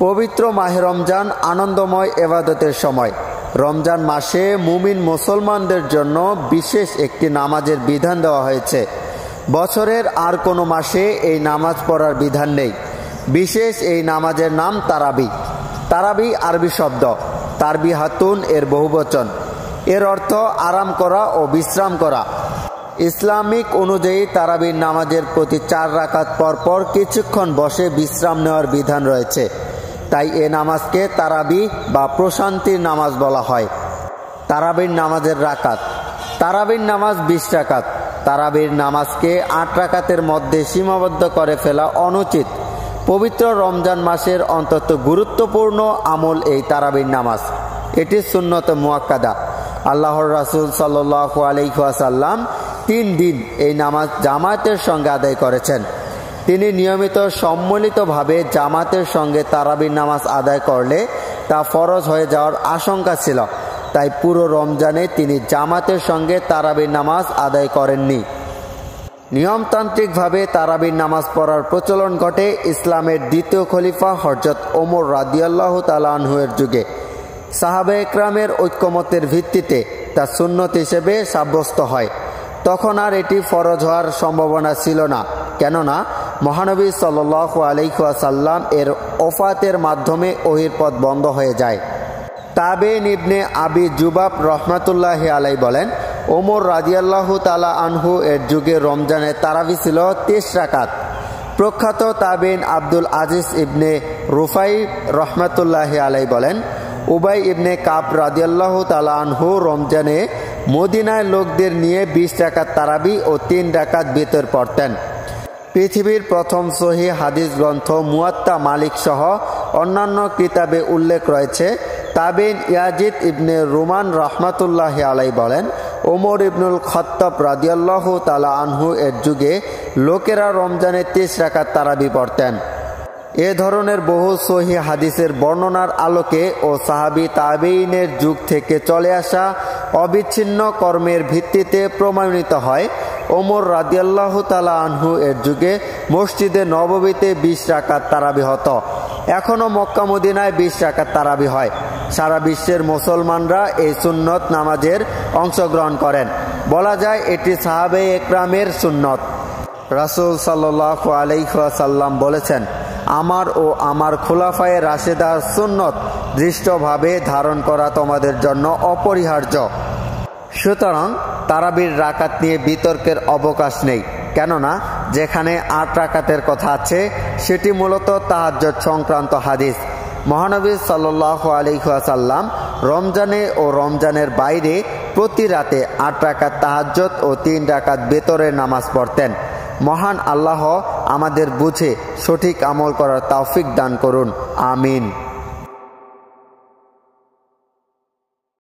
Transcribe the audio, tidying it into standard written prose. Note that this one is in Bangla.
পবিত্র মাহে রমজান আনন্দময় ইবাদতের সময়। রমজান মাসে মুমিন মুসলমানদের জন্য বিশেষ একটি নামাজের বিধান দেওয়া হয়েছে। বছরের আর কোনো মাসে এই নামাজ পড়ার বিধান নেই। বিশেষ এই নামাজের নাম তারাবি। তারাবি আরবি শব্দ, তারবি হাতুন এর বহুবচন। এর অর্থ আরাম করা ও বিশ্রাম করা। ইসলামিক অনুযায়ী তারাবির নামাজের প্রতি 4 রাকাত পরপর কিছুক্ষণ বসে বিশ্রাম নেওয়ার বিধান রয়েছে। তাই এ নামাজকে তারাবি বা প্রশান্তির নামাজ বলা হয়। তারাবির নামাজের রাকাত। তারাবির নামাজ 20 রাকাত। তারাবির নামাজকে 8 রাকাতের মধ্যে সীমাবদ্ধ করে ফেলা অনুচিত। পবিত্র রমজান মাসের অত্যন্ত গুরুত্বপূর্ণ আমল এই তারাবির নামাজ। এটি সুন্নত মুআক্কাদা। আল্লাহর রাসূল সাল্লাল্লাহু আলাইহি ওয়াসাল্লাম 3 দিন এই নামাজ জামাতের সঙ্গে আদায় করেছেন। তিনি নিয়মিত সম্মিলিতভাবে জামাতের সঙ্গে তারাবির নামাজ আদায় করলে তা ফরজ হয়ে যাওয়ার আশঙ্কা ছিল। তাই পুরো রমজানে তিনি জামাতের সঙ্গে তারাবির নামাজ আদায় করেননি। নিয়মতান্ত্রিকভাবে তারাবির নামাজ পড়ার প্রচলন ঘটে ইসলামের দ্বিতীয় খলিফা হযরত ওমর রাদিয়াল্লাহু তাআলা আনহু এর যুগে। সাহাবায়ে কেরামের ঐক্যমতের ভিত্তিতে তা সুন্নত হিসেবে সাব্যস্ত হয়। তখন আর এটি ফরজ হওয়ার সম্ভাবনা ছিল না, কেননা মহানবী সাল্লাল্লাহু আলাইহি ওয়াসাল্লাম এর ওফাতের মাধ্যমে ওহীর পথ বন্ধ হয়ে যায়। তাবেঈন ইবনে আবি জুবাব রহমাতুল্লাহি আলাইহি বলেন, ওমর রাদিয়াল্লাহু তাআলা আনহু এর যুগে রমজানের তারাবি ছিল 30 রাকাত। প্রখ্যাত তাবেঈন আব্দুল আজিজ ইবনে রুফাই রহমাতুল্লাহি আলাইহি বলেন, উবাই ইবনে কাব রাদিয়াল্লাহু তাআলা আনহু রমজানে মদিনায় লোকদের নিয়ে 20 রাকাত তারাবি ও 3 রাকাত বিতর পড়তেন। পৃথিবীর প্রথম সহিহ হাদিস গ্রন্থ মুয়াত্তা মালিক সহ অন্যান্য কিতাবে উল্লেখ রয়েছে। তাবেঈন ইয়াজিদ ইবনে রুমান রহমাতুল্লাহি আলাইহি বলেন, ওমর ইবনুল খাত্তাব রাদিয়াল্লাহু তাআলা আনহু এর যুগে লোকেরা রমজানে 30 রাকাত তারাবি পড়তেন। এ ধরনের বহু সহিহ হাদিসের বর্ণনার আলোকে ও সাহাবী তাবেঈনের যুগ থেকে চলে আসা অবিচ্ছিন্ন কর্মের ভিত্তিতে প্রমাণিত হয় ওমর রাদিয়াল্লাহু তাআলা আনহু এর যুগে মসজিদে নববীতে 20 রাকাত তারাবি হতো। এখনও মক্কা মদিনায় 20 রাকাত তারাবি হয়। সারা বিশ্বের মুসলমানরা এই সুন্নত নামাজের অংশগ্রহণ করেন। বলা যায় এটি সাহাবায়ে একরামের সুন্নত। রাসূল সাল্লাল্লাহু আলাইহি ওয়াসাল্লাম বলেছেন, আমার ও আমার খুলাফায়ে রাশেদার সুন্নত দৃষ্টভাবে ধারণ করা তোমাদের জন্য অপরিহার্য। সুতরাং তারাবির রাকাত নিয়ে বিতর্কের অবকাশ নেই, কেননা যেখানে 8 রাকাতের কথা আছে সেটি মূলত তাহাজ্জুদ সংক্রান্ত হাদিস। মহানবী সাল্লাল্লাহু আলাইহি ওয়াসাল্লাম রমজানে ও রমজানের বাইরে প্রতি রাতে 8 রাকাত তাহাজ্জুদ ও 3 রাকাত বিতরের নামাজ পড়তেন। মহান আল্লাহ আমাদের বুঝে সঠিক আমল করার তৌফিক দান করুন। আমিন।